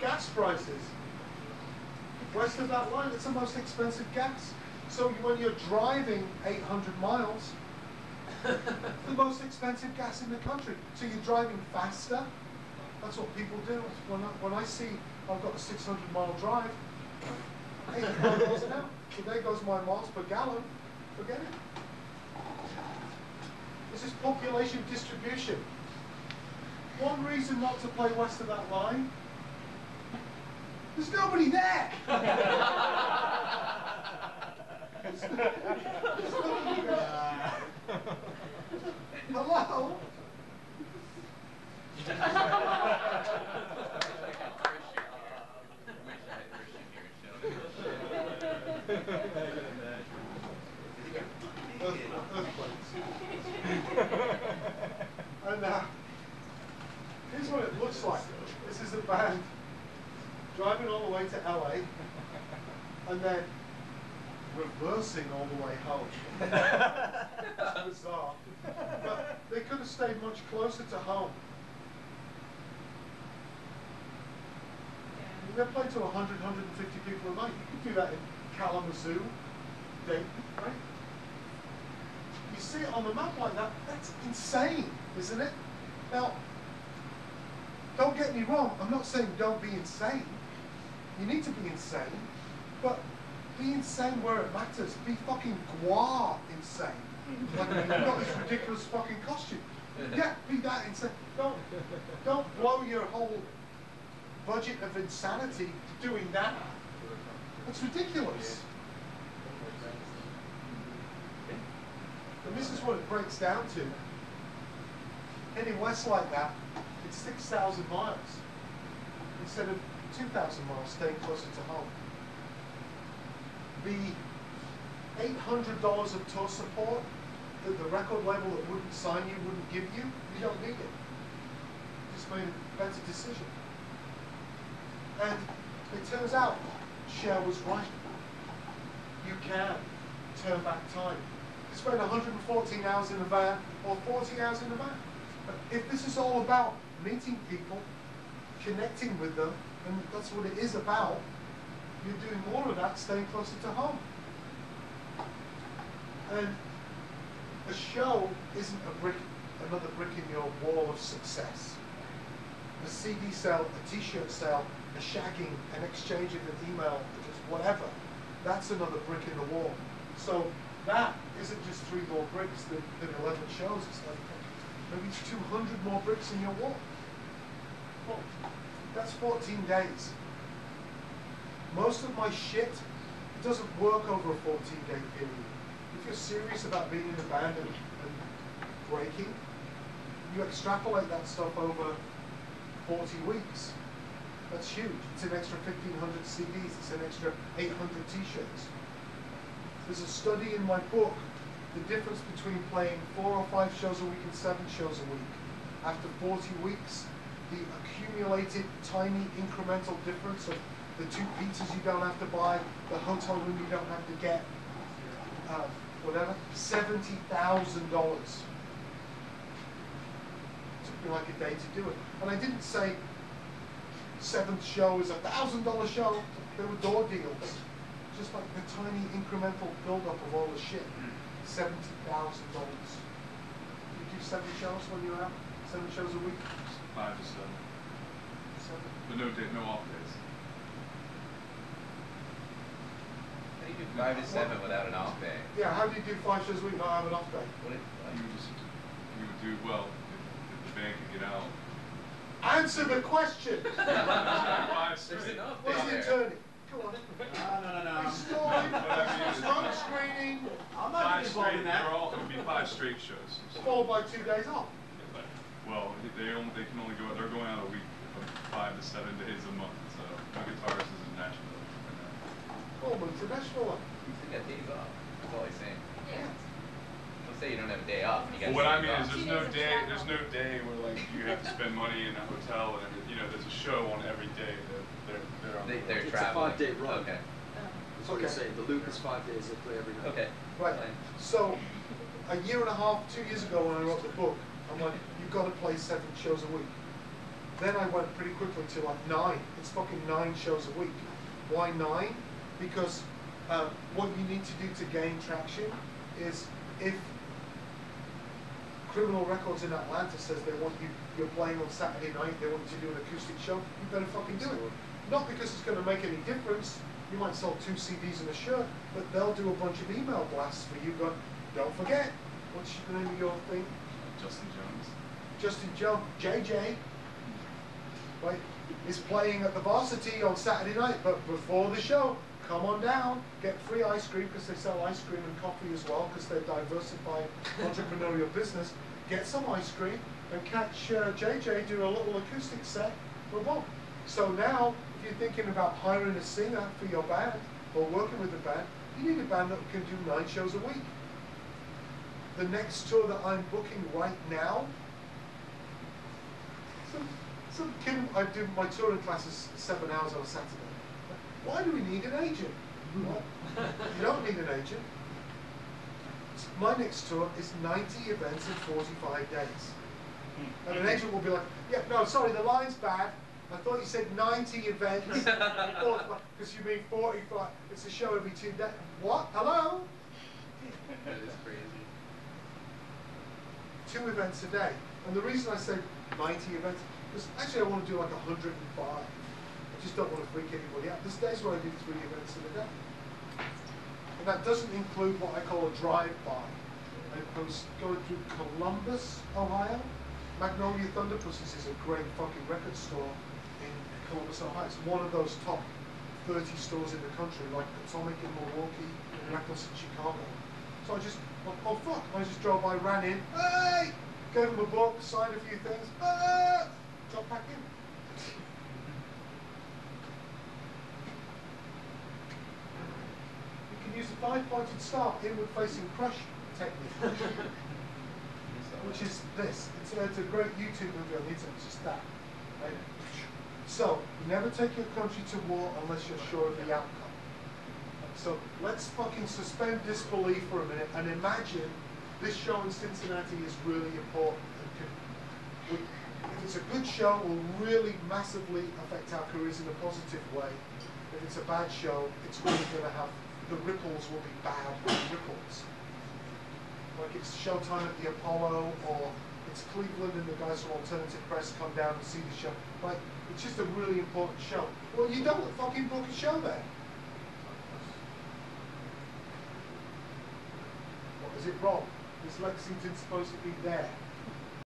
gas prices. West of that line, it's the most expensive gas. So when you're driving 800 miles, the most expensive gas in the country. So you're driving faster. That's what people do. When I see I've got a 600-mile drive, 85 miles an hour. So there goes my miles per gallon. Forget it. This is population distribution. One reason not to play west of that line, there's nobody there. There's nobody there. Hello? And here's what it looks like. This is a band driving all the way to LA and then reversing all the way home. It's bizarre. But they could have stayed much closer to home. They're playing to 100, 150 people a night. You could do that in Kalamazoo, Dayton, right? You see it on the map like that, that's insane, isn't it? Now, don't get me wrong, I'm not saying don't be insane. You need to be insane, but be insane where it matters. Be fucking guar insane. Like, you've got this ridiculous fucking costume. Yeah, be that insane. Don't blow your whole budget of insanity doing that. That's ridiculous. And this is what it breaks down to. Heading west like that, it's 6,000 miles instead of 2,000 miles, staying closer to home. The $800 of tour support that the record label that wouldn't sign you wouldn't give you, you don't need it. You just made a better decision. And it turns out Cher was right. You can turn back time. You spend 114 hours in a van or 40 hours in a van. But if this is all about meeting people, connecting with them, and that's what it is about, you're doing more of that staying closer to home. And a show isn't another brick in your wall of success. A CD sale, a t-shirt sale, a shagging, an exchanging of email, just whatever, that's another brick in the wall. So that isn't just 3 more bricks than 11 shows. It's like maybe it's 200 more bricks in your wall. Well, that's 14 days. Most of my shit doesn't work over a 14-day period. If you're serious about being in a band and breaking, you extrapolate that stuff over 40 weeks. That's huge. It's an extra 1,500 CDs. It's an extra 800 t-shirts. There's a study in my book, the difference between playing 4 or 5 shows a week and 7 shows a week. After 40 weeks, the accumulated tiny incremental difference of the 2 pizzas you don't have to buy, the hotel room you don't have to get, whatever, $70,000. Took me like a day to do it. And I didn't say 7th show is a $1,000 show. There were door deals. Just like the tiny incremental build-up of all the shit. $70,000. You do 7 shows when you're out? 7 shows a week? 5 to 7. 7? But no off days. How do you do 5 to 7 without an off day? Yeah, how do you do 5 shows a week and not have an off day? You would do well if the band could get out. Answer the question! There's enough Where's the there. attorney? Come on. No. Smoke screening. I'm not 5 involved in straight, that. it would be 5 straight shows. So, Followed by 2 days off. well, they can only go, they're going out a week, 5 to 7 days a month. So no guitarist is in Nashville right now. Oh, but it's a Nashville. You still got days off. That's all he's saying. Yeah. Don't say you don't have a day off. You got Well, what I days mean off. is there's no day where like you have to spend money in a hotel and you know there's a show on every day that they're on. They're It's traveling. a 5-day run. Okay. That's what you're saying. The loop is 5 days. They play every night. Okay. Right. Fine. So, a 1.5 years, 2 years ago when I wrote the book, I'm like, you've got to play 7 shows a week. Then I went pretty quickly to like 9. It's fucking 9 shows a week. Why 9? Because what you need to do to gain traction is if Criminal Records in Atlanta says they want you're playing on Saturday night, they want you to do an acoustic show, you better fucking do it. Not because it's going to make any difference. You might sell 2 CDs and a shirt, but they'll do a bunch of email blasts for you. But don't forget, what's the name of your thing? Justin Jones. Justin Jones, JJ, right, is playing at the Varsity on Saturday night. But before the show, come on down, get free ice cream because they sell ice cream and coffee as well because they're diversified entrepreneurial business. Get some ice cream and catch JJ do a little acoustic set for a month. So now, if you're thinking about hiring a singer for your band or working with a band, you need a band that can do 9 shows a week. The next tour that I'm booking right now, some kid, I do my touring classes 7 hours on a Saturday. Why do we need an agent? Well, you don't need an agent. My next tour is 90 events in 45 days. And an agent will be like, yeah, no, sorry, the line's bad. I thought you said 90 events, because you mean 45. It's a show every 2 days. What? Hello? That is crazy. 2 events a day. And the reason I say 90 events, because actually I want to do like 105. I just don't want to freak anybody out. There's days where I do 3 events in a day. And that doesn't include what I call a drive-by. I was going through Columbus, Ohio. Magnolia Thunder Pussies is a great fucking record store in Columbus, Ohio. It's one of those top 30 stores in the country, like Atomic in Milwaukee, Reckless in Chicago. So I just, oh fuck, I just drove by, ran in, hey! Gave them a book, signed a few things, dropped back in. You can use a 5-pointed star, inward-facing crush technique. Which is this. It's a great YouTube movie on the internet, it's just that. Right? So, never take your country to war unless you're sure of the outcome. So, let's fucking suspend disbelief for a minute and imagine this show in Cincinnati is really important. And if it's a good show, it will really massively affect our careers in a positive way. If it's a bad show, it's really going to have, the ripples will be bad ripples. Like it's showtime at the Apollo, or it's Cleveland and the guys from Alternative Press come down and see the show. Like, it's just a really important show. Well, you don't fucking book a show there. What, is it wrong? Is Lexington supposed to be there?